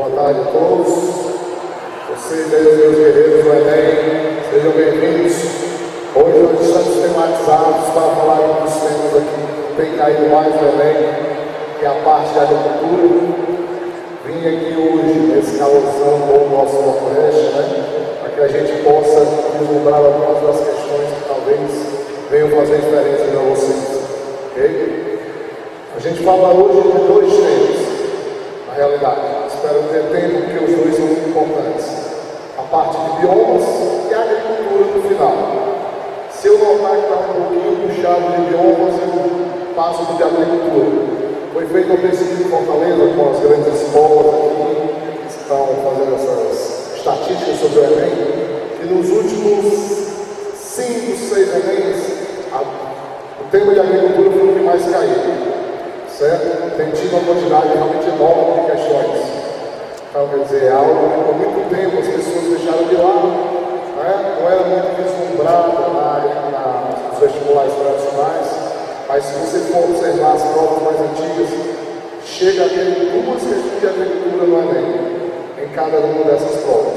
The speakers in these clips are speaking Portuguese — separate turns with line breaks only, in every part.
Boa tarde a todos. Vocês aí, meus guerreiros do Enem, sejam bem-vindos. Hoje nós estamos tematizados para falar dos temas aqui que tem caído mais no Enem, que é a parte da agricultura. Vim aqui hoje, nesse calorzão com o nosso Nordeste, para que a gente possa vislumbrar algumas das questões que talvez venham fazer diferença para vocês. Ok? A gente fala hoje de dois temas, na realidade. Espero ter tempo, porque os dois são muito importantes. A parte de biomas e a agricultura no final. Se eu notar que está um pouquinho puxado de biomas, eu passo de agricultura. Foi feita uma pesquisa em Fortaleza com as grandes escolas aqui, que estão fazendo essas estatísticas sobre o Enem, que nos últimos 5, 6 Enems, o tema de agricultura foi o que mais caiu. Certo? Tem tido uma quantidade realmente enorme de questões. Então, quer dizer, é algo que por muito tempo as pessoas deixaram de lado, não era muito vislumbrado nos vestibulares tradicionais, mas se você for observar as provas mais antigas, chega a ter 2 questões de agricultura no Enem, em cada uma dessas provas.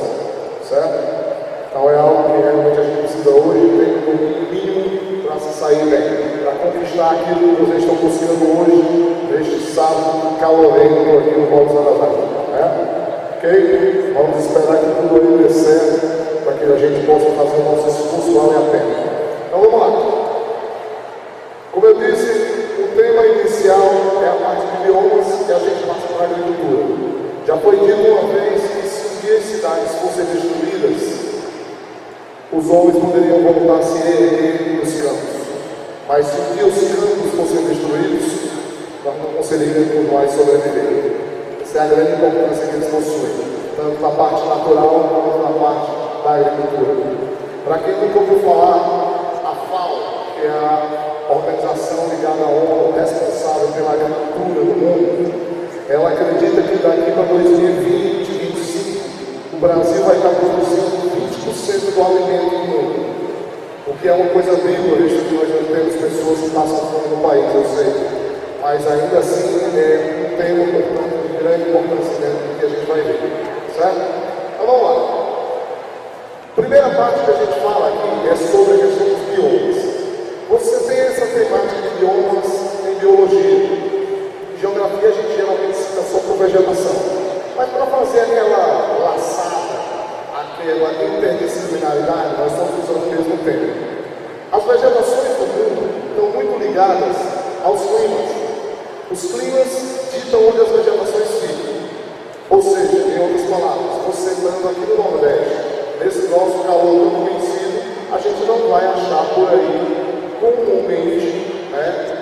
Certo? Então é algo que realmente a gente precisa hoje ter um mínimo para se sair bem, para conquistar aquilo que vocês estão buscando hoje, neste sábado calorento aqui no Volta das Águas. Ok? Vamos esperar que tudo ali dê certo, para que a gente possa fazer o nosso esforço valer a pena. Então vamos lá. Como eu disse, o tema inicial é a parte de biomas e a gente passa para a agricultura. Já foi dito uma vez que se um dia as cidades fossem destruídas, os homens poderiam voltar a se erguer nos campos. Mas se um dia os campos fossem destruídos, nós não conseguiríamos mais sobreviver. Essa é a grande importância que eles possuem, tanto na parte natural quanto na parte da agricultura. Para quem nunca ouviu falar, a FAO, que é a organização ligada à ONU responsável pela agricultura no mundo, ela acredita que daqui para 2020, 2025, o Brasil vai estar produzindo 20% do alimento do mundo. O que é uma coisa bem visto que nós não temos pessoas que passam fome no país, eu sei. Mas ainda assim é um tema importante, de grande importância dentro do que a gente vai ver. Certo? Então vamos lá. A primeira parte que a gente fala aqui é sobre a questão dos biomas. Você tem essa temática de biomas em biologia. Em geografia a gente geralmente cita só por vegetação. Mas para fazer aquela laçada, aquela interdisciplinaridade, nós estamos usando o mesmo termo. As vegetações do mundo estão muito ligadas aos climas. Os climas ditam onde as vegetações ficam. Ou seja, em outras palavras, você estando aqui no Nordeste, nesse nosso calor tão conhecido, a gente não vai achar por aí, comumente,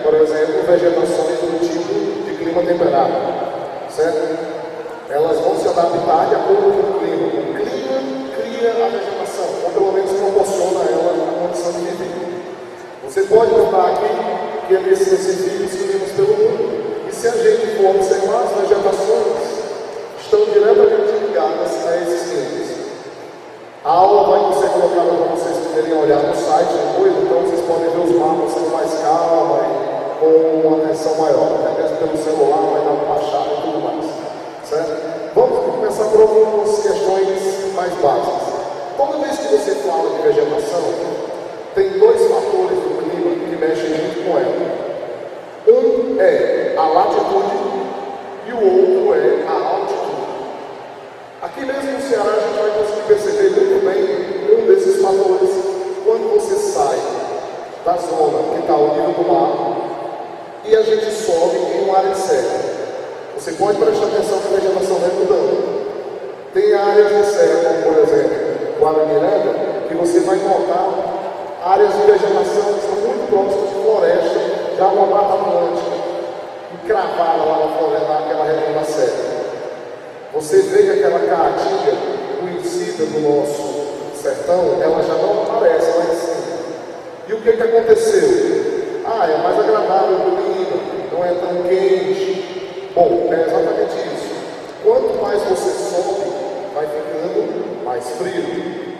por exemplo, vegetações do tipo de clima temperado. Certo? Elas vão se adaptar de acordo com o clima. O clima cria a vegetação, ou pelo menos proporciona a ela a condição de viver. Você pode notar aqui que esses vírus que vivemos pelo mundo, e se a gente for observar, as vegetações estão diretamente ligadas a esses climas. A aula vai ser colocada para vocês poderem olhar no site depois, então vocês podem ver os mapas com mais calma e com uma atenção maior, até mesmo pelo celular, vai dar uma baixada e tudo mais. Certo? Vamos começar por algumas questões mais básicas. Toda vez que você fala de vegetação, tem 2 fatores do clima que mexem junto com ela. Um é a latitude e o outro é a altitude. Aqui mesmo no Ceará a gente vai conseguir perceber muito bem um desses fatores quando você sai da zona que está ao nível do mar e a gente sobe em uma área seca. Você pode prestar atenção que a vegetação vai mudando. Tem áreas de serra, como por exemplo, Guaramiranga, que você vai notar áreas de vegetação que são muito próximas de floresta, já uma mata atlântica, encravada lá na floresta, naquela região da serra. Você vê que aquela caatinga conhecida do nosso sertão, ela já não aparece lá em cima. E o que aconteceu? É mais agradável o clima, não é tão quente. Bom, é exatamente isso. Quanto mais você sobe, vai ficando mais frio.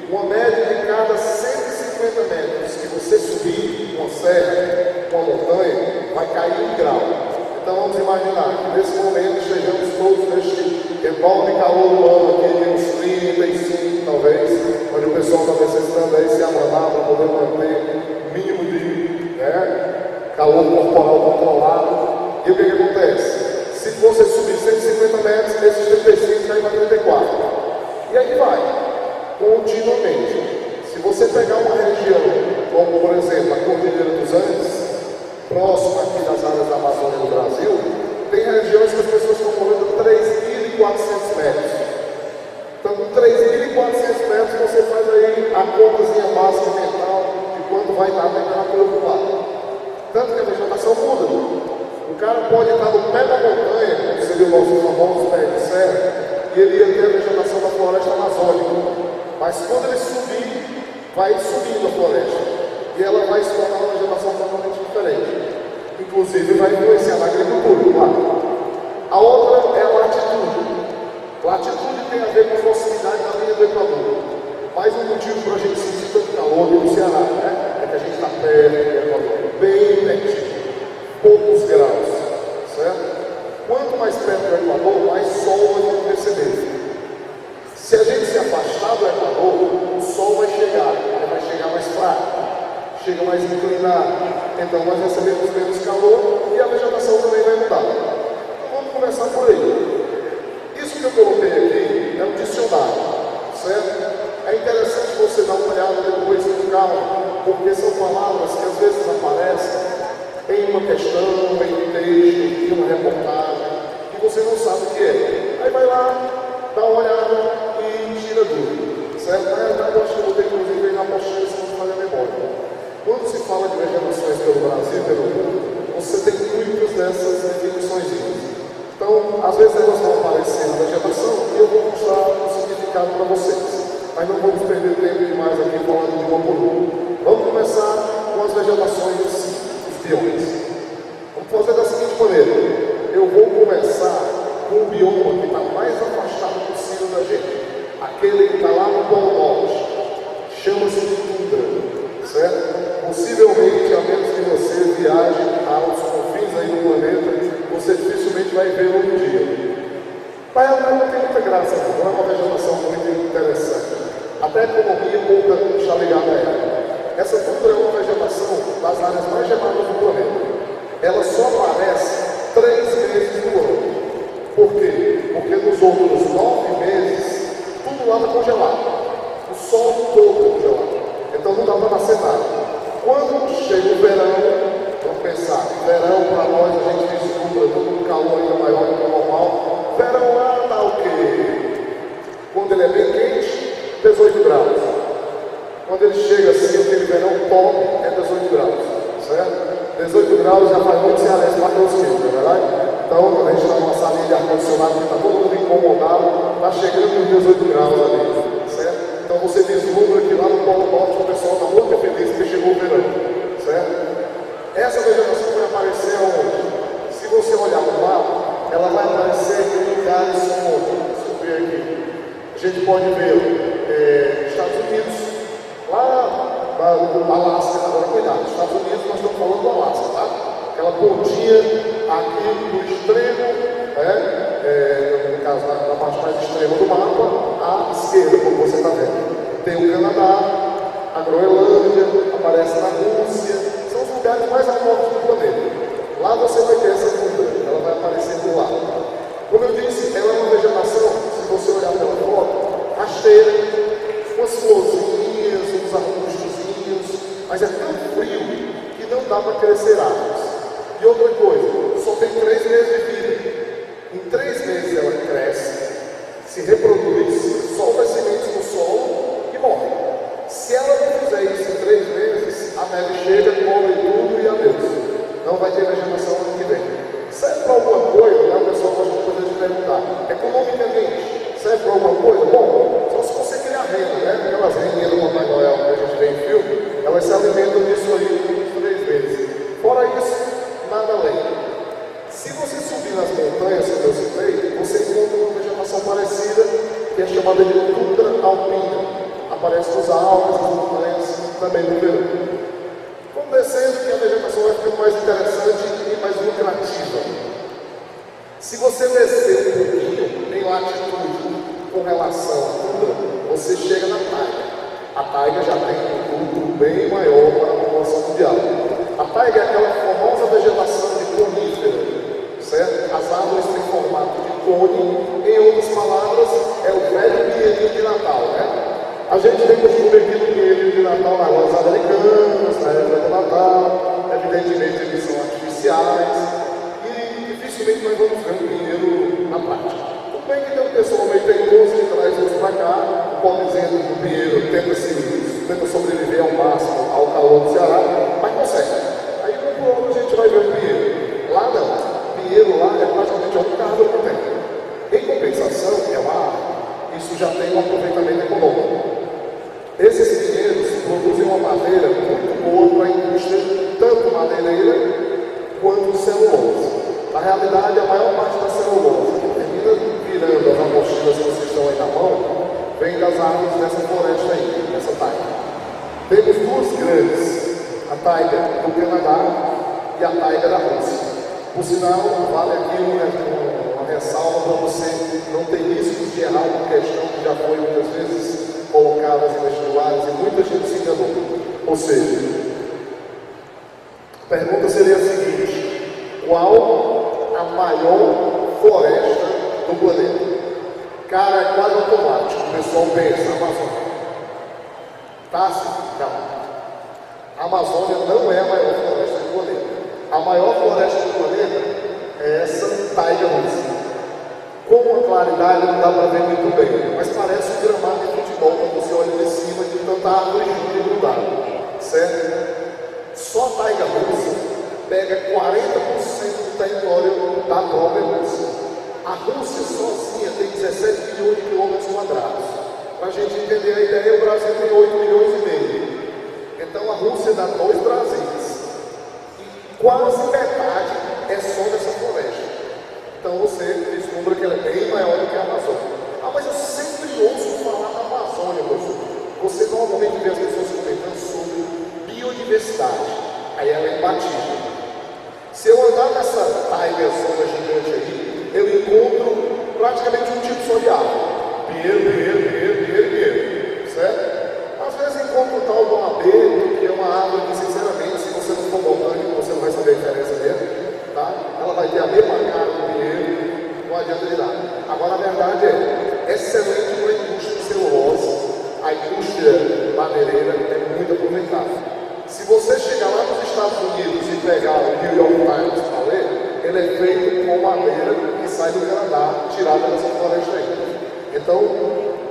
Uma média de cada 150 metros que você subir uma serra, uma montanha, vai cair 1 grau. Então vamos imaginar que nesse momento estejamos todos neste enorme calor humano aqui de uns 35 talvez, onde o pessoal está necessitando aí se amarrar para poder manter o mínimo de calor corporal controlado. E o que acontece? Se você subir 150 metros, esses 35 caem para 34. E aí vai, continuamente. Se você pegar uma região, como por exemplo a Cordilheira dos Andes, próxima aqui das áreas da Amazônia do Brasil, tem regiões que as pessoas estão morando a 3.400 metros. Então, com 3.400 metros, você faz aí a contazinha básica mental de quanto vai estar a temperatura do lado. Tanto que a vegetação muda. O cara pode estar no pé da montanha, como seria o nosso famoso pé de serra, e ele ia ter a vegetação da floresta amazônica. Mas quando ele subir, vai subindo a floresta. E ela vai se tornar uma vegetação totalmente diferente. Inclusive vai influenciar na agricultura, claro. A outra é a latitude. Latitude tem a ver com a proximidade da linha do Equador. Mais um motivo para a gente sentir tanto calor aqui no Ceará, né? É que a gente está perto do Equador, bem pertinho, poucos graus, certo? Quanto mais perto do Equador, mais sol nós vamos perceber. Se a gente se afastar do Equador, o sol vai chegar, ele vai chegar mais fraco, chega mais inclinado, então nós recebemos menos calor e a vegetação também vai mudar. Então vamos começar por aí. Isso que eu coloquei aqui é um dicionário, certo? É interessante você dar uma olhada depois com calma, porque são palavras que às vezes aparecem em uma questão, em um texto, em uma reportagem, que você não sabe o que é. Aí vai lá, dá uma olhada e tira dúvida, certo? Na realidade, eu acho que eu vou ter que inclusive na apostila, se não falha a memória. Quando se fala de vegetações pelo Brasil e pelo mundo, você tem muitas dessas definições. Então, às vezes elas vão aparecer na vegetação e eu vou mostrar o significado para vocês. Mas não vamos perder tempo demais aqui falando de uma por uma. Vamos começar com as vegetações dos biomas. Vamos fazer da seguinte maneira. Eu vou começar com o bioma que está mais afastado possível da gente. Aquele que está lá no Polo Norte. Chama-se de tundra, certo? Possivelmente, a menos que você viaje aos confins aí do planeta, você dificilmente vai ver um dia. Mas ela não tem muita graça, não é uma vegetação muito interessante. Até a economia pouca está ligada a ela. Essa tundra é uma vegetação das áreas mais geladas do planeta. Ela só aparece 3 meses do ano. Por quê? Porque nos outros 9 meses, tudo lá está congelado. O sol todo é congelado. Então não dá para nascer nada. Quando chega o verão, vamos pensar, verão para nós a gente vislumbra todo um calor ainda maior do que o normal. Verão lá está o quê? Quando ele é bem quente, 18 graus. Quando ele chega assim, aquele verão top, é 18 graus, certo? 18 graus já faz muito cearense para os filhos, não é verdade? Então, quando a gente está numa salinha de ar-condicionado, que está todo mundo incomodado, está chegando nos 18 graus ali, certo? Então você vislumbra que lá no Polo Norte o pessoal está muito feliz porque chegou o verão, certo? Essa vegetação vai aparecer onde? Se você olhar para o mapa, ela vai aparecer em lugares como, deixa eu ver aqui, a gente pode ver Estados Unidos, lá no Alasca, agora cuidado, Estados Unidos nós estamos falando do Alasca, tá? Aquela pontinha aqui do extremo, no caso na parte mais extrema do mapa, à esquerda, como você está vendo. Tem o Canadá, a Groenlândia, aparece na Rússia, são os lugares mais ao norte do planeta. Lá você vai ter essa tundra, ela vai aparecer do lado. Como eu disse, ela é uma vegetação, se você olhar pela foto, rasteira, umas florzinhas, uns arbustozinhos, mas é tão frio que não dá para crescer árvores. E outra coisa, só tem 3 meses de vida. Em 3 meses ela cresce, se reproduz, solta as sementes no solo e morre. Se ela não fizer isso em 3 meses, a neve chega, cobre tudo e adeus. Não vai ter vegetação ano que vem. Serve para alguma coisa, né? O pessoal gosta de perguntar. Economicamente, serve para alguma coisa? Bom, só se você criar renda, né? Aquelas rendinhas do Papai Noel que a gente vê em filme, elas se alimentam disso aí por 3 meses. Fora isso, nada além. Se você subir nas montanhas, como eu citei, você encontra uma vegetação parecida, que é chamada de tundra alpina. Aparece nos Alpes, nas montanhas, também no verão. Vamos descendo que a vegetação vai ficando mais interessante e mais lucrativa. Se você descer um pouquinho, tem lá atitude com relação à cura, você chega na taiga. A taiga já tem um lucro bem maior para a população mundial. A taiga é aquela famosa vegetação de conífera, certo? As árvores têm formato de cone, em outras palavras, é o velho pinheirinho de Natal, né? A gente tem costume aqui no pinheirinho de Natal nas lojas americanas, na época do Natal, evidentemente eles são artificiais, e dificilmente nós vamos ver um pinheiro na prática. Tudo bem que tem um pessoal meio teimoso que traz isso para cá, o pobrezinho do pinheiro tenta sobreviver ao máximo ao calor do Ceará, mas consegue. Aí no outro a gente vai ver o pinheiro. Lá não, o pinheiro lá é praticamente a única árvore que tem. Em compensação, é uma árvore, isso já tem um aproveitamento econômico. Esses pinheiros produzem uma madeira muito boa para a indústria, tanto madeireira quanto celulose. Na realidade, a maior parte da celulose que termina virando as apostilas que vocês estão aí na mão, vem das árvores dessa floresta aí, dessa taiga. Temos duas grandes, a taiga do Canadá e a taiga da Rússia. Por sinal, vale aqui uma ressalva para você não ter risco de errar uma questão que já foi muitas vezes colocada em vestibulares e muita gente se enganou. Ou seja, a pergunta seria a seguinte: qual a maior floresta do planeta? Cara, é quase automático. O pessoal pensa, Amazônia. Tá assim? Não. A Amazônia não é a maior floresta do planeta. A maior floresta do planeta é essa taiga russa. Com uma claridade não dá para ver muito bem, mas parece um gramado de futebol quando você olha de cima de tanta árvore junto e grudada. Certo? Só a taiga russa pega 40% do território da própria Rússia. A Rússia sozinha tem 17 milhões de quilômetros quadrados. Para a gente entender a ideia, o Brasil tem 8 milhões e meio. Então a Rússia dá 2 Brasis. E quase metade é só dessa floresta. Então você descobre que ela é bem maior do que a Amazônia. Ah, mas eu sempre ouço falar da Amazônia, professor. Você normalmente vê as pessoas comentando sobre biodiversidade. Aí ela é imbatível. Se eu andar nessa taiga zona gigante aí, eu encontro praticamente um tipo só de árvore. Pinheiro, certo? Às vezes encontro um tal do abeto, que é uma árvore que, sinceramente, se você não for botânico, você não vai saber a diferença dele, tá? Ela vai ter a mesma cara do pinheiro, não adianta de nada. Agora, a verdade é excelente para a indústria de celulose, a indústria madeireira é muito aproveitada. Se você chegar lá nos Estados Unidos e pegar o New York Times para ler, ele é feito com madeira que sai do Canadá, tirada dessa floresta aí. Então,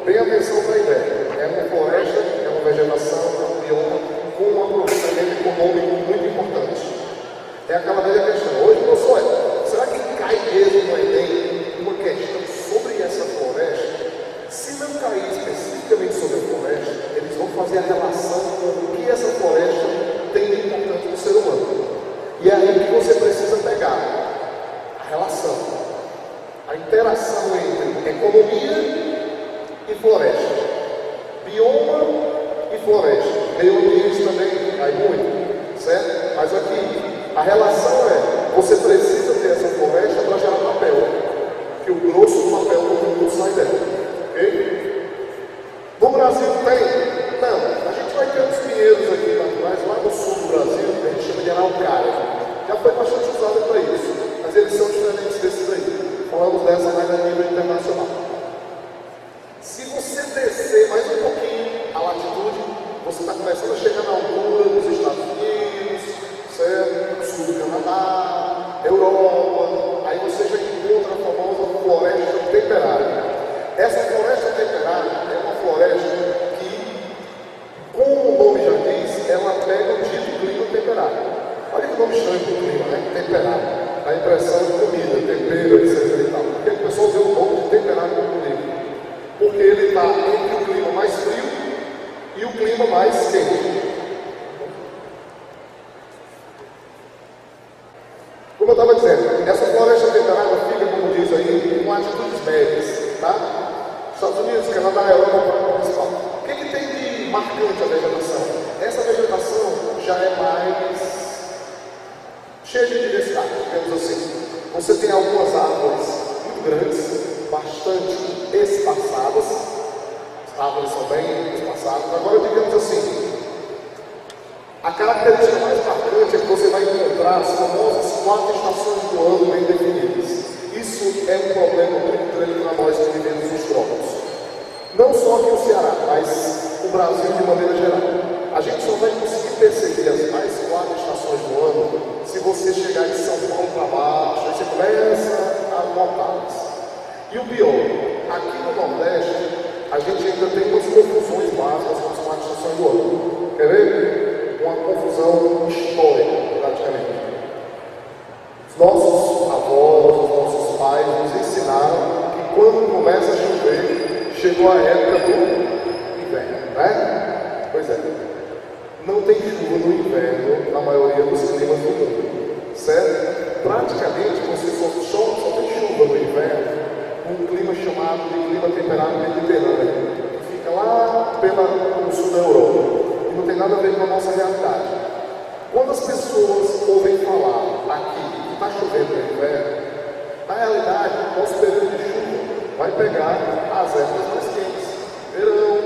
tenha atenção para a ideia. É uma floresta, é uma vegetação, é um bioma com um aproveitamento econômico muito importante. É aquela velha questão. Hoje, professor, será que cai mesmo no Enem uma questão sobre essa floresta? Se não cair especificamente sobre a floresta, eles vão fazer a relação com o que essa floresta tem de importante para o ser humano. E é aí que você precisa pegar a relação, a interação entre economia e floresta, bioma e floresta. Meio ambiente também cai muito, certo? Mas aqui, a relação é, você precisa ter essa floresta para gerar papel, que o grosso do papel do mundo sai dela, ok? No Brasil tem? Não, a gente vai ter uns pinheiros aqui naturais, lá no sul do Brasil, que a gente chama de araucária. Já foi bastante usado para isso, mas eles são diferentes desses aí. Falamos dessa mais a nível internacional. Se você descer mais um pouquinho a latitude, você está começando a chegar na altura dos Estados Unidos, certo? Sul do Canadá, Europa, aí você já encontra a famosa floresta temperada. Essa floresta temperada é uma floresta que, como o nome já diz, ela pega o dito clima temperado. Olha que nome estranho para o clima, né? Temperado. A impressão de comida, tempero, etc. E tal. Por que o pessoal deu o nome de temperado para o clima? Porque ele está entre o clima mais frio e o clima mais quente. Como eu estava dizendo, essa floresta temperada fica, como diz aí, com atitudes médias, tá? Estados Unidos, Canadá, Europa, o principal. O que tem de marcante a vegetação? Essa vegetação já é mais cheia de diversidade, digamos assim. Você tem algumas árvores muito grandes, bastante espaçadas, as árvores são bem espaçadas. Agora, digamos assim, a característica mais marcante é que você vai encontrar as famosas 4 estações do ano bem definidas. Isso é um problema muito grande para nós que vivemos nos trópicos. Não só aqui no Ceará, mas o Brasil de maneira geral. A gente só vai conseguir perceber as mais 4 estações do ano se você chegar de São Paulo para baixo, aí você começa a notá-las. E o pior, aqui no Nordeste, a gente ainda tem umas confusões básicas com as 4 estações do ano. Quer ver? Uma confusão histórica, praticamente. Os nossos avós, os nossos pais nos ensinaram que quando começa a chover, chegou a época do inverno, né? Pois é. Não tem chuva no inverno na maioria dos climas do mundo, certo? Praticamente você só tem chuva no inverno um clima chamado de clima temperado mediterrâneo, que fica lá pelo sul da Europa, e não tem nada a ver com a nossa realidade. Quando as pessoas ouvem falar aqui que está chovendo no inverno, na realidade, o nosso período de chuva vai pegar as épocas mais quentes, verão.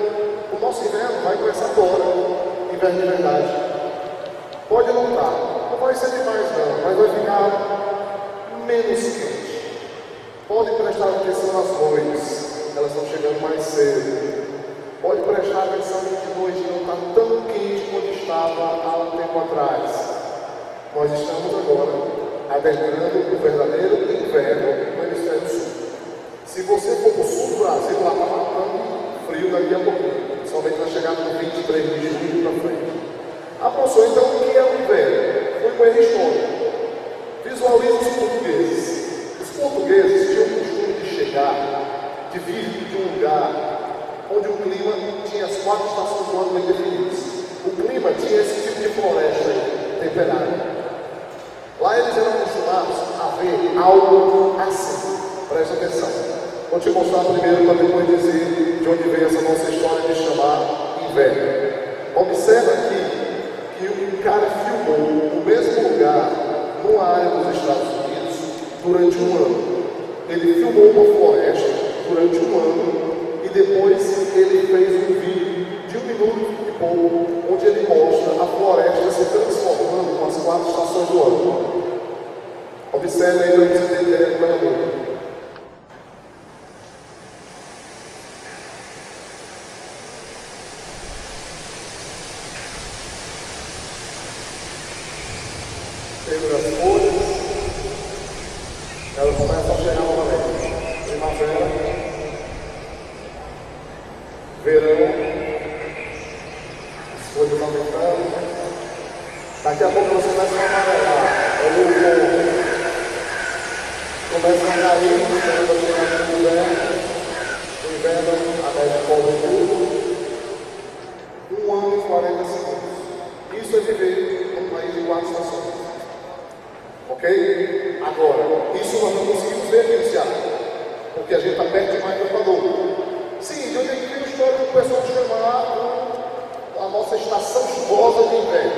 O nosso inverno vai começar agora. Inverno de verdade. Pode notar, não vai ser demais não, mas vai ficar menos quente. Pode prestar atenção nas noites, elas estão chegando mais cedo. Pode prestar atenção que de noite não está tão quente quanto estava há um tempo atrás. Nós estamos agora adentrando o verdadeiro inverno no hemisfério sul. Se você for para o sul do Brasil, lá está matando frio daqui a pouquinho. Somente vai chegar no 23 de julho para frente. A professora, então, o que é o inverno? Foi um erro histórico. Visualize os portugueses. Os portugueses tinham o costume de chegar, de vir de um lugar onde o clima tinha as 4 estações do ano bem definidas. O clima tinha esse tipo de floresta temperada. Lá eles eram acostumados a ver algo assim. Preste atenção. Vou te mostrar primeiro para depois dizer de onde veio essa nossa história de chamar inverno. Observa aqui que um cara filmou o mesmo lugar numa área dos Estados Unidos durante um ano. Ele filmou uma floresta durante um ano e depois ele fez um vídeo de 1 minuto e pouco, onde ele mostra a floresta se transformando com as 4 estações do ano. Observe aí onde você entender o ano. As folhas, elas começam a chegar novamente. Primavera, verão, as folhas aumentando. Daqui a pouco você começa a amarelar. Olha o povo. Começa a cair, começa a chegar no inverno. O inverno, a neve cobre tudo. 1 ano e 40 segundos. Isso é viver num país de 4 estações. Ok? Agora, isso nós não conseguimos ver aqui no Ceará, porque a gente está perto demais do Equador. Sim, de onde é que vem a história do pessoal chamar a nossa estação chuvosa de inverno?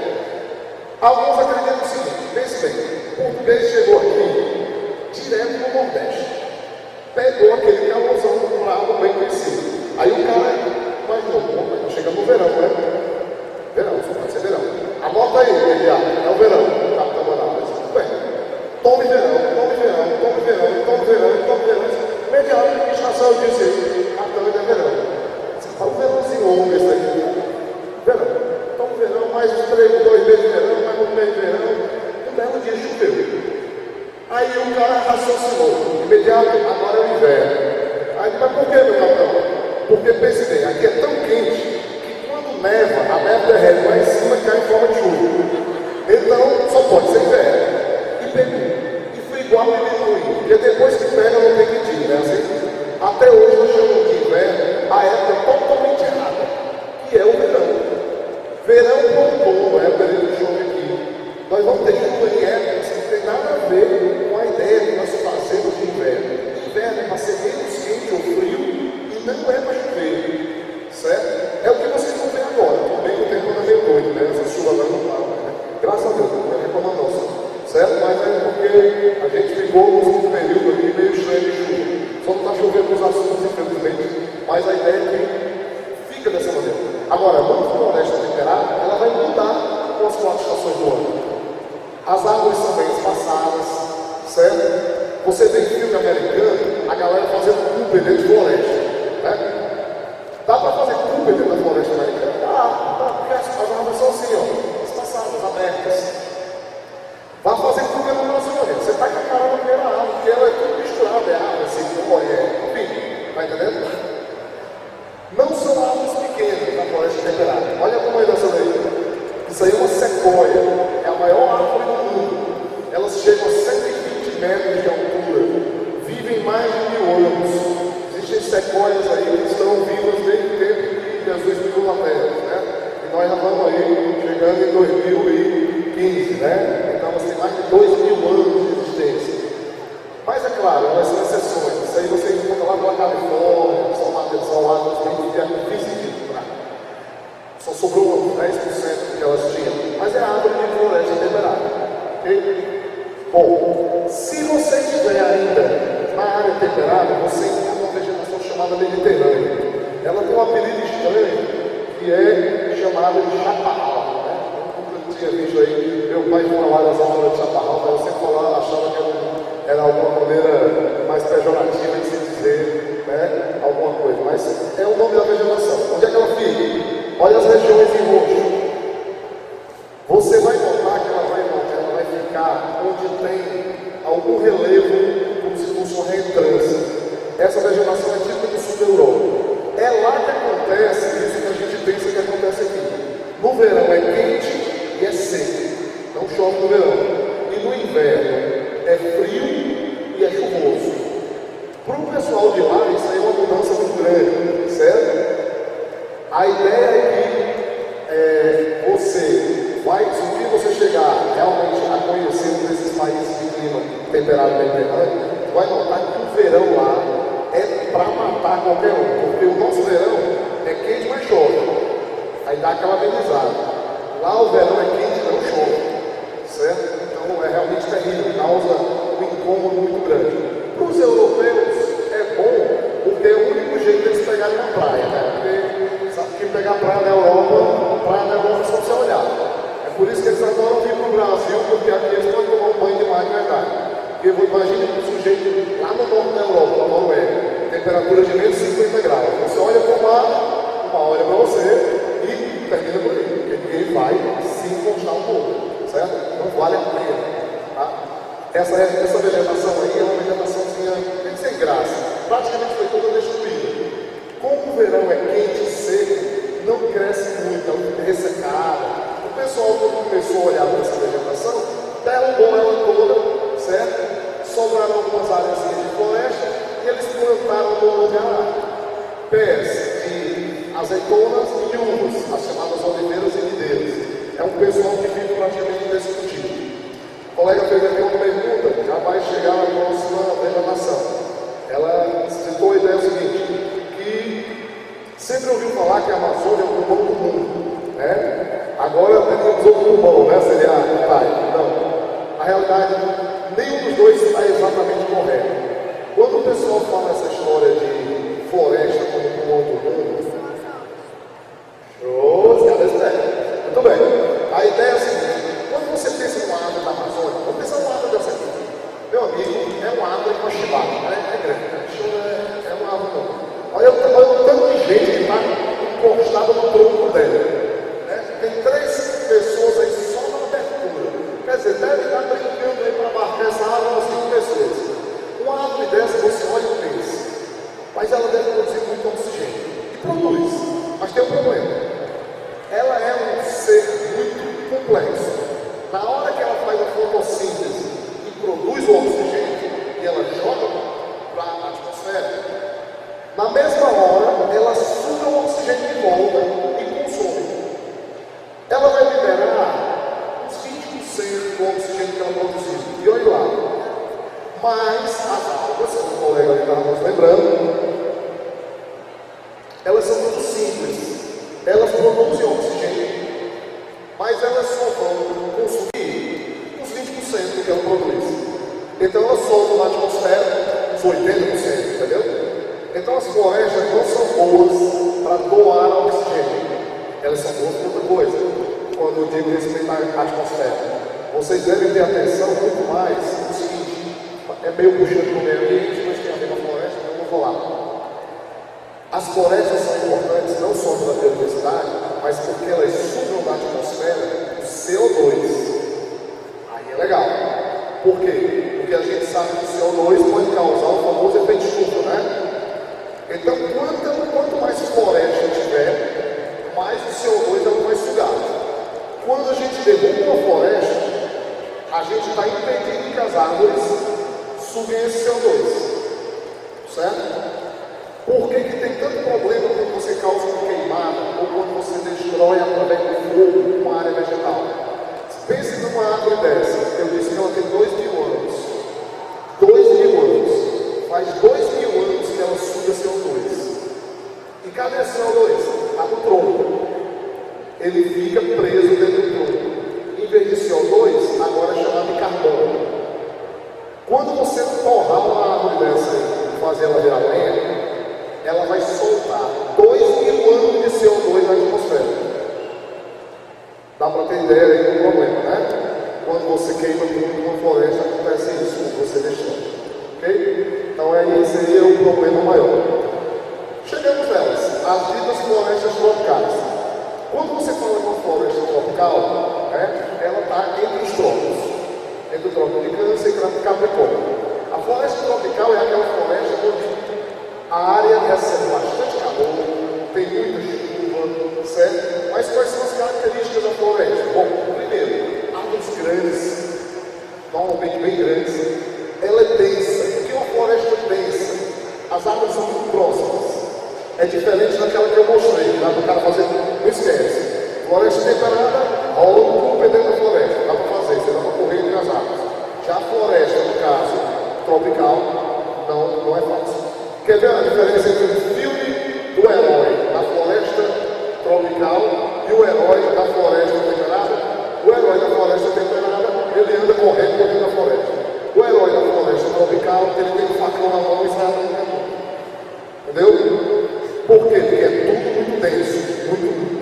Alguns acreditam o seguinte, pense bem, o português chegou aqui direto do Nordeste, pegou aquele calorzão bravo bem conhecido. Aí o cara imaginou, chega no verão, né? Verão, só pode ser verão. Anota aí, é o verão, Capitão Manaus. Tome verão, tome verão, tome verão, tome verão, tome verão. Mediano, que estação eu disse, Capitão, é verão. Você fala um verãozinho longo esse aí. Verão, tome verão, mais 2 meses de verão, mais 1 mês de verão. Um belo dia choveu. Aí o cara raciocinou, imediato, agora é o inverno. Aí, mas por que, meu capitão? Porque pense bem, aqui é tão quente que quando neva, a neve derrete lá em cima e cai em forma de chuva. Então, só pode ser inverno. E foi igual ao amendoim, porque depois que pega não tem que ir, né? Assim, até hoje nós chamamos de inverno a época totalmente errada, que é o verão. Verão outono, é o período de chuva aqui. Nós vamos ter chuva em épocas que não tem nada a ver com a ideia que nós fazemos de inverno. Inverno é para ser menos quente ou frio e não é para chover, certo? É o que vocês vão ver agora. Tudo bem que o tempo não é meio doido, né? Essa chuva vai não para, né? Graças a Deus, não é reclamar não. certo? Mas é porque a gente ficou num período ali meio cheio de chuva. Só não está chovendo nos assuntos, infelizmente, mas a ideia é que fica dessa maneira. Agora, numa floresta temperada, ela vai mudar com as 4 estações do ano. As árvores são bem espaçadas, certo? Você vê em filme americano, a galera fazendo Cooper dentro de floresta, né? Dá para fazer Cooper dentro da floresta americana? Dá, porque as árvores são assim, ó, espaçadas, abertas. Vai fazer Cooper no Brasil, você está com a cara na primeira árvore, porque ela é tudo misturada, é árvore, enfim, tá entendendo? Não são árvores pequenas na floresta temperada. Olha como é dessa daí. Isso aí é uma sequoia, é a maior árvore do mundo. Elas chegam a 120 metros de altura, vivem mais de 1000 anos. Existem sequoias aí que estão vivas desde o tempo que Jesus viveu na Terra, né? E nós já estamos aí chegando em 2015, né? Então elas têm mais de 2000 anos de existência. Mas é claro, elas são exceções. Isso aí você encontra lá pela Califórnia, são árvores bem difíceis de comprar. Só sobrou 10% do que elas tinham. Mas é árvore de floresta temperada. Ok? Bom, se você estiver ainda na área temperada, você encontra uma vegetação chamada mediterrânea. Ela tem um apelido estranho, que é chamada de chaparral, né? Eu nunca tinha visto aí, meu pai falava das aulas de chaparral, mas eu sempre falava, achava que era alguma maneira mais pejorativa de se dizer, né? Alguma coisa, mas é o nome da vegetação. Onde é que ela fica? Olha as regiões em roxo. Você vai notar que ela vai ficar onde tem algum relevo, como se fosse uma reentrância. Essa vegetação é típica do sul da Europa. É lá que acontece isso que a gente pensa que acontece aqui. No verão é quente e é seco, não chove no verão. E no inverno é frio e é chuvoso. Para o pessoal de lá, isso aí é uma mudança muito grande, certo? A ideia é que você vai, se você chegar realmente a conhecer um desses países de clima temperado mediterrâneo, vai notar que o verão lá é para matar qualquer um, porque o nosso verão é quente, mas chove. Aí dá aquela amenizada. Lá o verão é quente, não chove, certo? Então é realmente terrível, causa um incômodo muito grande. Para os europeus é bom, porque é o único jeito deles pegarem uma praia, né? Porque sabe que pegar praia na Europa é só você olhar. É por isso que eles adoram vir para o Brasil, porque aqui eles podem tomar um banho de mar de verdade. Porque imagine um sujeito lá no norte da Europa, na Noruega, temperatura de menos 50 graus. Você olha para o mar, uma olha para você e termina por aí. Porque ninguém vai se encostar um pouco, certo? Não vale a pena. Tá? Essa vegetação aí é uma vegetaçãozinha bem sem graça. Praticamente foi toda destruída. Como o verão é quente e seco, não cresce muito, ela fica ressecada. O pessoal, quando começou a olhar para essa vegetação, derrubou ela toda, certo? Sobraram algumas áreas de floresta e eles plantaram no lugar pés de azeitonas e de uvas, as chamadas oliveiras e videiras. É um pessoal que vive praticamente desse cultivo. O colega fez aqui uma pergunta, já vai chegar na próxima vegetação. Ela citou a ideia seguinte, que sempre ouviu falar que a Amazônia é o pulmão do mundo, né? Agora temos outro pulmão, né? Seria a pai. Não. Na realidade, nenhum dos dois está exatamente correto. Quando o pessoal fala essa história de floresta como pulmão do mundo, muito bem. A ideia é a seguinte, quando você pensa numa árvore da Amazônia, vamos pensar numa árvore dessa aqui. Meu amigo, é uma árvore com uma chibata, né? É grande, é uma árvore não. Olha o tanto de gente que está encostada no tronco dela. Né? Tem 3 pessoas aí só na abertura. Quer dizer, deve estar brincando aí para marcar essa árvore umas 5 pessoas. Uma árvore dessa você olha e pensa, mas ela deve produzir muito oxigênio. E produz, mas tem um problema. Ela é um ser muito complexo. Na hora que ela faz a fotossíntese e produz o oxigênio, e ela joga para a atmosfera, na mesma hora ela suga o oxigênio de volta e consome. Ela vai liberar uns 20% do oxigênio que ela produziu. E olha lá. Mas as algas, como o colega ali estava nos lembrando, elas são muito simples. Elas produzem oxigênio, mas elas só vão consumir uns 20% do que Então elas soltam na atmosfera os 80%, entendeu? Então as florestas não são boas para doar oxigênio. Elas são boas para outra coisa. Quando eu digo respeito à atmosfera, vocês devem ter atenção muito mais no seguinte: é meio puxando o meio ambiente, mas tem a ver com a floresta, então eu vou falar. As florestas são importantes não só para a biodiversidade, mas porque elas sugam da atmosfera o CO2. Aí é legal. Por quê? Porque a gente sabe que o CO2 pode causar o famoso efeito estufa, né? Então, quanto mais floresta tiver, mais o CO2 ela vai sugar. Quando a gente derruba uma floresta, a gente está impedindo que as árvores suguem esse CO2. Certo? Por que tem tanto problema quando você causa uma queimada ou quando você destrói através do fogo uma área vegetal? Pense numa árvore dessa. Eu disse que ela tem 2.000 anos. 2.000 anos. Faz 2.000 anos que ela suga CO2. E cadê esse CO2? Está no tronco. Ele fica preso dentro do tronco. Em vez de CO2, agora é chamado de carbono. Quando você torrar uma árvore dessa e fazer ela virar lenha, ela vai soltar 2.000 anos de CO2 na atmosfera. Dá para ter ideia aí do problema, né? Quando você queima muito uma floresta, acontece isso, você destrói. Ok? Então aí seria o problema maior. Chegamos nelas, as ditas florestas tropicais. Quando você fala de uma floresta tropical, né, ela está entre os trópicos. Entre o trópico de Câncer e Capricórnio. A floresta tropical é aquela floresta onde a área recebe bastante calor, tem muita chuva, certo? Mas quais são as características da floresta? Bom, primeiro, árvores grandes, normalmente bem grandes. Ela é densa. O que é uma floresta densa? As árvores são muito próximas. É diferente daquela que eu mostrei, dá para o cara fazer, não esquece. Floresta temperada, rola um cubo dentro da floresta, dá para fazer, você dá para correr entre as árvores. Já a floresta, no caso, tropical, não é fácil. Quer ver a diferença entre o filme do herói da floresta tropical e o herói da floresta temperada? O herói da floresta temperada, ele anda correndo por dentro da floresta. O herói da floresta tropical, ele tem um facão na mão e sai andando no caminho. Entendeu? Por quê? Porque é tudo muito denso,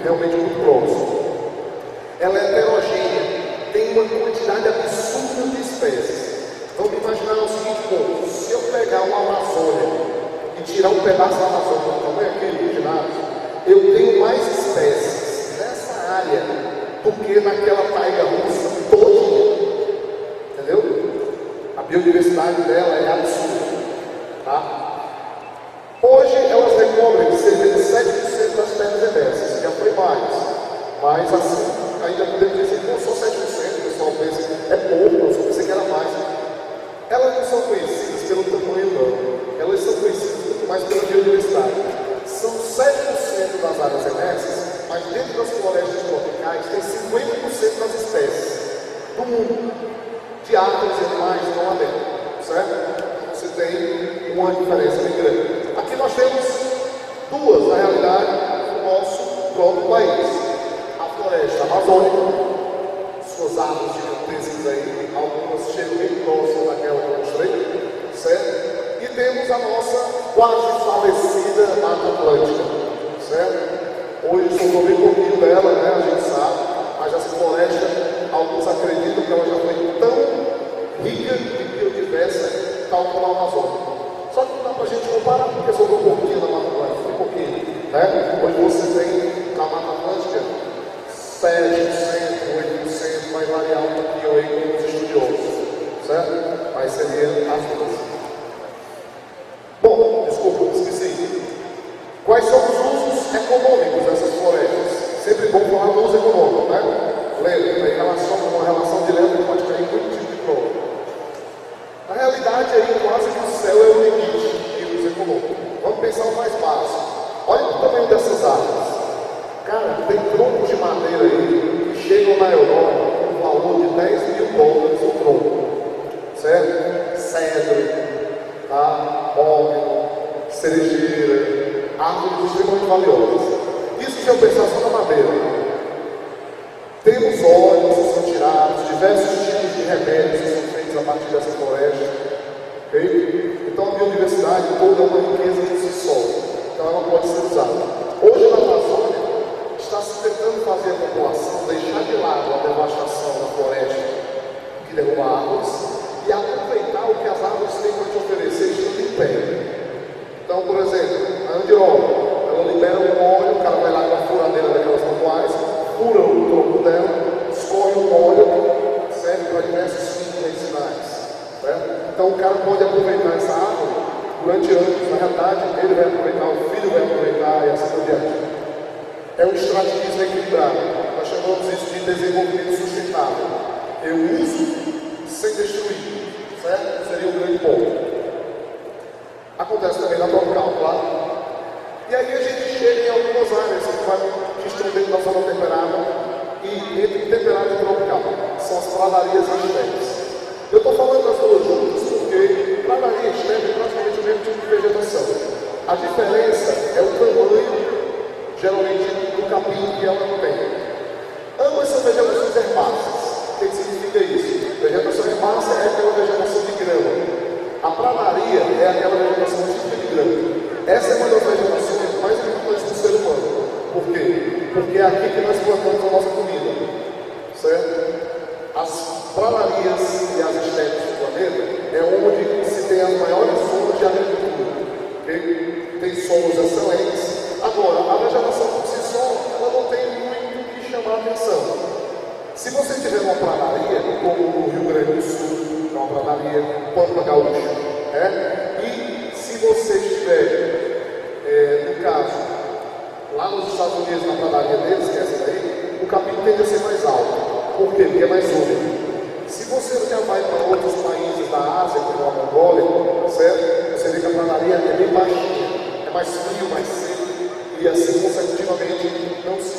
realmente muito próximo. Ela é heterogênea, tem uma quantidade absurda de espécies. Vamos imaginar o seguinte ponto: se eu pegar uma Amazônia e tirar um pedaço da Amazônia do tamanho aquele do ginásio, eu tenho mais espécies nessa área do que naquela taiga russa toda. Entendeu? A biodiversidade dela é absurda. Tá? Hoje elas recobrem cerca de 7% das terras emersas, já foi mais. Mas assim, ainda podemos dizer que não só 7%, o pessoal pensa é pouco, eu só pensei que era mais. Elas não são conhecidas pelo tamanho, não. Elas são conhecidas muito mais pela biodiversidade. São 7% das áreas emersas, mas dentro das florestas tropicais tem 50% das espécies do mundo, de árvores e animais que estão lá dentro, certo? Você tem uma diferença bem grande. Aqui nós temos duas, na realidade, no nosso próprio país. A floresta amazônica, suas árvores gigantescas aí, algumas chegam bem próximas daquela que eu mostrei, certo? E temos a nossa quase falecida Mata Atlântica, certo? Hoje sobrou bem pouquinho dela, né? A gente sabe, mas essa floresta, alguns acreditam que ela já foi tão rica e biodiversa, tal como a Amazônia. Só que não dá para a gente comparar, porque sobrou um pouquinho na Mata Atlântica, um pouquinho, né? Hoje você tem na Mata Atlântica 7%, 8%, vai variar um pouquinho aí com os estudiosos, certo? Mas seria as duas. Bom, desculpa, esqueci. Quais são os usos econômicos dessas florestas? Sempre bom falar do uso econômico, né? Lembra, em relação a uma relação direta pode cair muito tipo de problema. Na realidade, aí quase que o céu é o limite de uso econômico. Vamos pensar o mais básico. Olha o tamanho dessas árvores. Cara, tem troncos de madeira aí que chegam na Europa com um valor de $10.000 o tronco. Certo? Cedro, tá? Móvel, cerejeira, árvores extremamente valiosas. Isso se eu pensar só na madeira. Temos óleos que são tirados, diversos tipos de remédios que são feitos sementes a partir dessa floresta. Okay? Então a biodiversidade toda é uma riqueza por si só. Então ela pode ser usada. Hoje na Amazônia está se tentando fazer a população deixar de lado a devastação da floresta que derruba árvores e aproveitar o que as árvores têm para te oferecer estando em pé. Então, por exemplo, a andiola, ela libera um óleo, o cara vai lá com a furadeira daquelas manuais, fura o tronco dela, escorre o óleo, serve para diversos fins medicinais. Certo? Então o cara pode aproveitar essa árvore durante anos, na realidade ele vai aproveitar, o filho vai aproveitar e assim por diante. É um extrativismo equilibrado. Nós chamamos isso de desenvolvimento sustentável. Eu uso sem destruir, certo? Seria um grande ponto. Acontece também na tropical, claro. E aí a gente chega em algumas áreas que estão dentro da zona temperada e entre temperada e tropical. São as pradarias e estepes. Eu estou falando das duas juntas porque pradaria e estepe é praticamente o mesmo tipo de vegetação. A diferença é o tamanho, geralmente, do capim que ela não tem. Ambas são vegetações herbáceas. O que significa isso? Vegetação herbácea é aquela vegetação de grama. A pradaria é aquela vegetação típica de grama. Essa é uma das vegetações mais importantes do ser humano. Por quê? Porque é aqui que nós plantamos a nossa comida. Certo? As pradarias e as estepes do planeta é onde se tem as maiores zonas de agricultura. Okay? Tem solos excelentes. Agora, a vegetação por si só, ela não tem muito o que chamar a atenção. Se você tiver uma pradaria, como no Rio Grande do Sul, é uma pradaria, Pampa Gaúcha, e se você estiver, no caso, lá nos Estados Unidos, na pradaria deles, que é essa daí, o capim tende a ser mais alto. Por quê? Porque é mais úmido. Se você já vai para outros países da Ásia, como a Mongólia, certo? Você vê que a pradaria é bem baixinha, é mais frio, mais seco, e assim consecutivamente não se